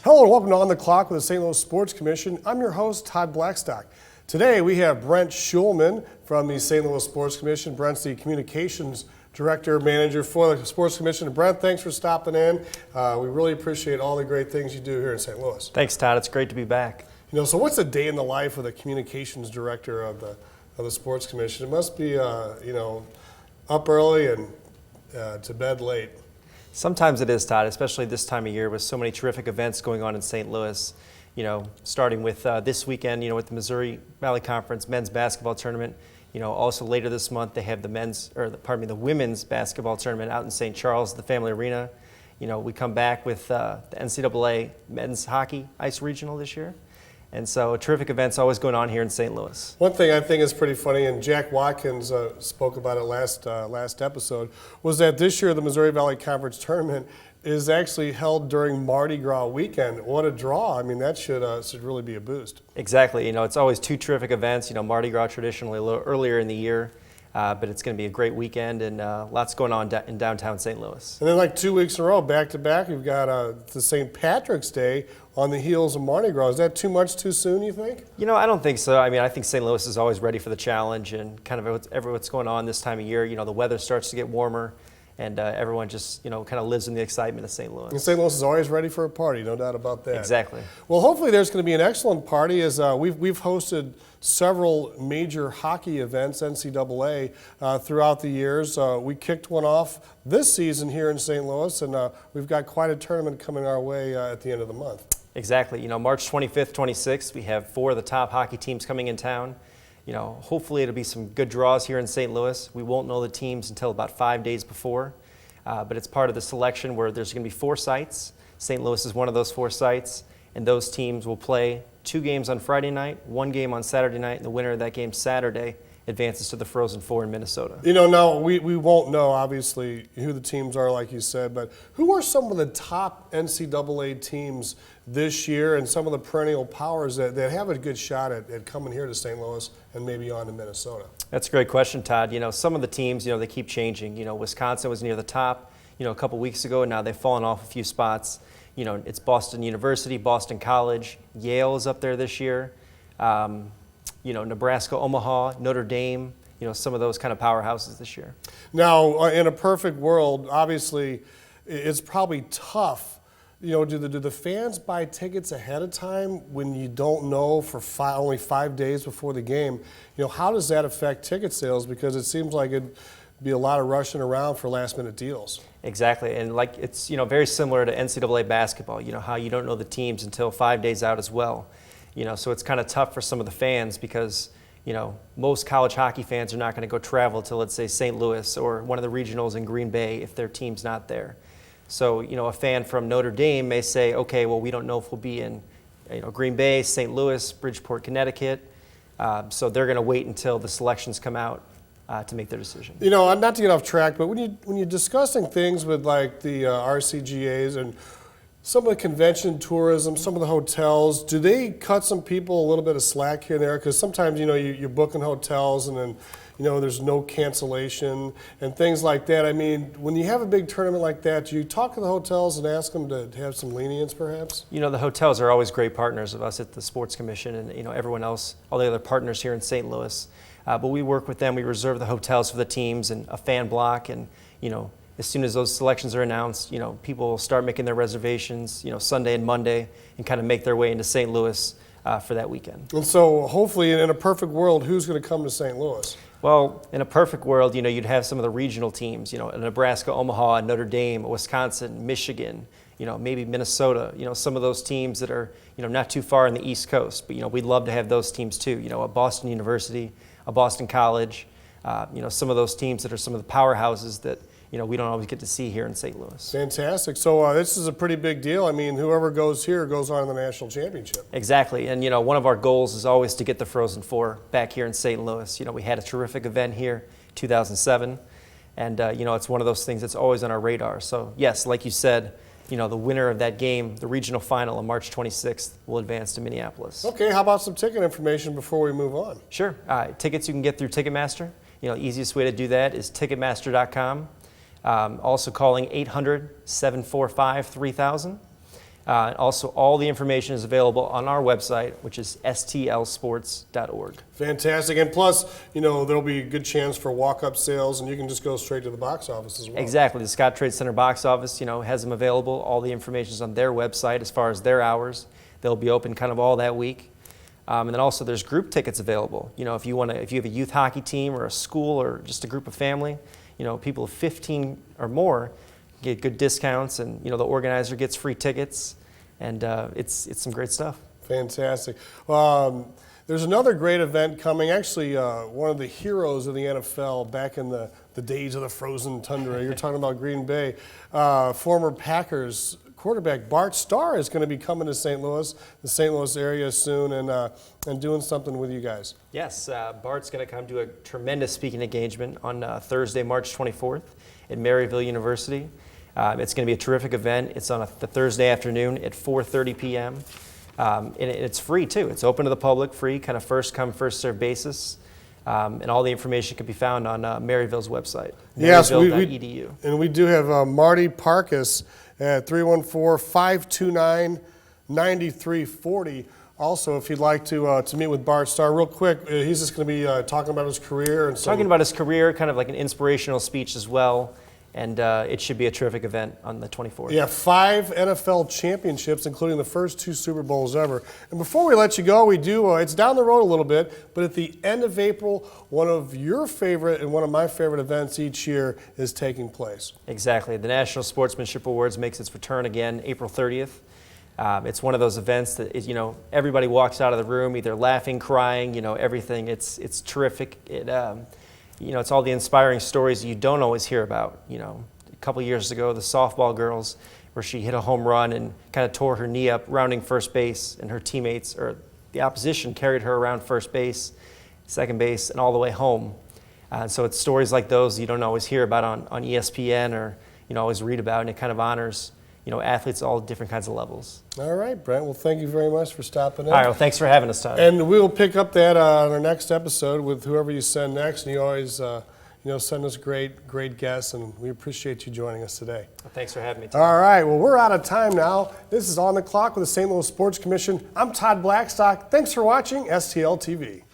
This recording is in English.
Hello and welcome to On the Clock with the St. Louis Sports Commission. I'm your host, Todd Blackstock. Today we have Brent Shulman from the St. Louis Sports Commission. Brent's the Communications Director, Manager for the Sports Commission. Brent, thanks for stopping in. We really appreciate all the great things you do here in St. Louis. Thanks, Todd. It's great to be back. So what's a day in the life of the Communications Director of the Sports Commission? It must be, up early and to bed late. Sometimes it is, Todd, especially this time of year with so many terrific events going on in St. Louis. Starting with this weekend, with the Missouri Valley Conference men's basketball tournament. Also later this month they have the women's basketball tournament out in St. Charles, the Family Arena. We come back with the NCAA men's hockey ice regional this year. And so terrific events always going on here in St. Louis. One thing I think is pretty funny, and Jack Watkins spoke about it last episode, was that this year the Missouri Valley Conference tournament is actually held during Mardi Gras weekend. What a draw. I mean, that should really be a boost. Exactly. It's always two terrific events. Mardi Gras traditionally a little earlier in the year, but it's going to be a great weekend and lots going on in downtown St. Louis. And then like 2 weeks in a row, back to back, we've got the St. Patrick's Day on the heels of Mardi Gras. Is that too much too soon, you think? I don't think so. I think St. Louis is always ready for the challenge and kind of what's going on this time of year. The weather starts to get warmer and everyone just, kind of lives in the excitement of St. Louis. And St. Louis is always ready for a party, no doubt about that. Exactly. Well, hopefully there's going to be an excellent party as we've hosted several major hockey events, NCAA, throughout the years. We kicked one off this season here in St. Louis, and we've got quite a tournament coming our way at the end of the month. Exactly. March 25th, 26th, we have 4 of the top hockey teams coming in town. Hopefully it'll be some good draws here in St. Louis. We won't know the teams until about 5 days before, but it's part of the selection where there's going to be 4 sites. St. Louis is one of those 4 sites, and those teams will play 2 games on Friday night, 1 game on Saturday night, and the winner of that game Saturday advances to the Frozen Four in Minnesota. Now we won't know, obviously, who the teams are, like you said, but who are some of the top NCAA teams this year and some of the perennial powers that have a good shot at coming here to St. Louis and maybe on to Minnesota? That's a great question, Todd. Some of the teams, they keep changing. Wisconsin was near the top, a couple weeks ago, and now they've fallen off a few spots. It's Boston University, Boston College, Yale is up there this year. Nebraska, Omaha, Notre Dame, some of those kind of powerhouses this year. Now, in a perfect world, obviously, it's probably tough. Do the fans buy tickets ahead of time when you don't know for only 5 days before the game? How does that affect ticket sales? Because it seems like it'd be a lot of rushing around for last-minute deals. Exactly, and it's very similar to NCAA basketball. How you don't know the teams until 5 days out as well. So it's kind of tough for some of the fans because, most college hockey fans are not going to go travel to, let's say, St. Louis or one of the regionals in Green Bay if their team's not there. So, a fan from Notre Dame may say, okay, well, we don't know if we'll be in, Green Bay, St. Louis, Bridgeport, Connecticut. So they're going to wait until the selections come out to make their decision. Not to get off track, but when you're discussing things with like the RCGAs and some of the convention tourism, some of the hotels, do they cut some people a little bit of slack here and there? Because sometimes, you're booking hotels and then, there's no cancellation and things like that. I mean, when you have a big tournament like that, do you talk to the hotels and ask them to have some lenience perhaps? The hotels are always great partners of us at the Sports Commission and, everyone else, all the other partners here in St. Louis. But we work with them. We reserve the hotels for the teams and a fan block and, as soon as those selections are announced, people will start making their reservations, Sunday and Monday and kind of make their way into St. Louis for that weekend. And so hopefully in a perfect world, who's going to come to St. Louis? Well, in a perfect world, you'd have some of the regional teams, Nebraska, Omaha, Notre Dame, Wisconsin, Michigan, maybe Minnesota, some of those teams that are, not too far on the East Coast. But, we'd love to have those teams too, a Boston University, a Boston College, some of those teams that are some of the powerhouses that, we don't always get to see here in St. Louis. Fantastic. So this is a pretty big deal. I mean, whoever goes here goes on to the national championship. Exactly. And, one of our goals is always to get the Frozen Four back here in St. Louis. We had a terrific event here 2007. And, it's one of those things that's always on our radar. So, yes, like you said, the winner of that game, the regional final on March 26th, will advance to Minneapolis. Okay, how about some ticket information before we move on? Sure. Tickets you can get through Ticketmaster. Easiest way to do that is Ticketmaster.com. Also calling 800-745-3000. Also, all the information is available on our website, which is stlsports.org. Fantastic. And plus, there'll be a good chance for walk-up sales, and you can just go straight to the box office as well. Exactly. The Scottrade Center box office, has them available. All the information is on their website as far as their hours. They'll be open kind of all that week. And then also there's group tickets available. If you have a youth hockey team or a school or just a group of family, people of 15 or more get good discounts, and the organizer gets free tickets, and it's some great stuff. Fantastic. There's another great event coming. Actually, one of the heroes of the NFL back in the days of the frozen tundra. You're talking about Green Bay. Former Packers quarterback Bart Starr is going to be coming to St. Louis, the St. Louis area soon, and doing something with you guys. Yes, Bart's going to come to a tremendous speaking engagement on Thursday, March 24th at Maryville University. It's going to be a terrific event. It's on the Thursday afternoon at 4:30 p.m. And it's free too. It's open to the public, free, kind of first come, first served basis. And all the information can be found on Maryville's website, maryville.edu. And we do have Marty Parkas at 314-529-9340. Also, if you'd like to meet with Bart Starr, real quick, he's just going to be talking about his career. And talking about his career, kind of like an inspirational speech as well. And it should be a terrific event on the 24th. Yeah, 5 NFL championships, including the first 2 Super Bowls ever. And before we let you go, we do, it's down the road a little bit, but at the end of April, one of your favorite and one of my favorite events each year is taking place. Exactly. The National Sportsmanship Awards makes its return again April 30th. It's one of those events that is, everybody walks out of the room either laughing, crying, everything. It's terrific. It's all the inspiring stories you don't always hear about. A couple years ago, the softball girls, where she hit a home run and kind of tore her knee up rounding first base, and her teammates, or the opposition, carried her around first base, second base, and all the way home. So it's stories like those you don't always hear about on ESPN or always read about, and it kind of honors athletes at all different kinds of levels. All right, Brent. Well, thank you very much for stopping in. All right, well, thanks for having us, Todd. And we'll pick up that on our next episode with whoever you send next. And you always, send us great guests, and we appreciate you joining us today. Well, thanks for having me, Todd. All right, well, we're out of time now. This is On the Clock with the St. Louis Sports Commission. I'm Todd Blackstock. Thanks for watching STL TV.